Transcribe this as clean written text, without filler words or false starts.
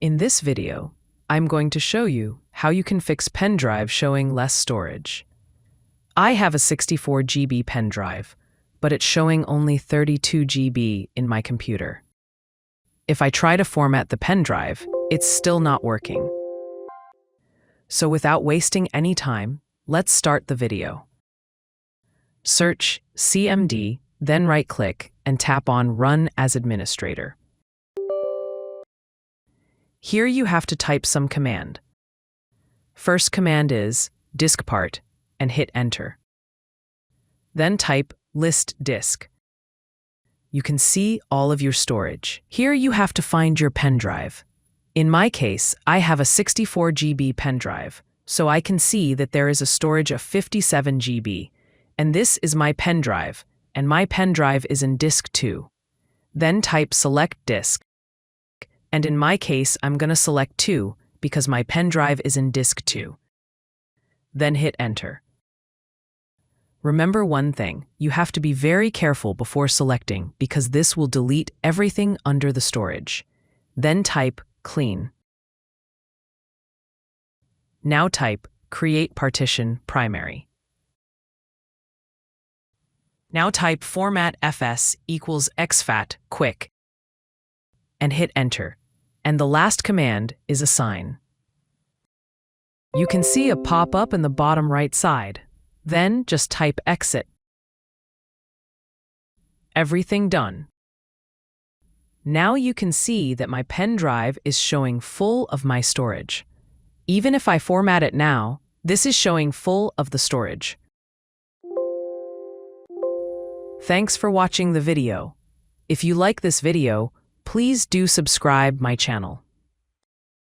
In this video, I'm going to show you how you can fix Pendrive showing less storage. I have a 64 GB pen drive, but it's showing only 32 GB in my computer. If I try to format the pen drive, it's still not working. So without wasting any time, let's start the video. Search CMD, then right-click and tap on Run as Administrator. Here you have to type some command. First command is diskpart and hit Enter. Then type list disk. You can see all of your storage. Here you have to find your pen drive. In my case, I have a 64 GB pen drive, so I can see that there is a storage of 57 GB, and this is my pen drive, and my pen drive is in disk 2. Then type select disk. And in my case, I'm going to select 2 because my pen drive is in disk 2. Then hit Enter. Remember one thing, you have to be very careful before selecting because this will delete everything under the storage. Then type Clean. Now type Create Partition Primary. Now type Format fs equals exfat quick and hit Enter. And the last command is assign. You can see a pop-up in the bottom right side. Then just type exit. Everything done. Now you can see that my pen drive is showing full of my storage. Even if I format it now, this is showing full of the storage. Thanks for watching the video. If you like this video, please do subscribe my channel.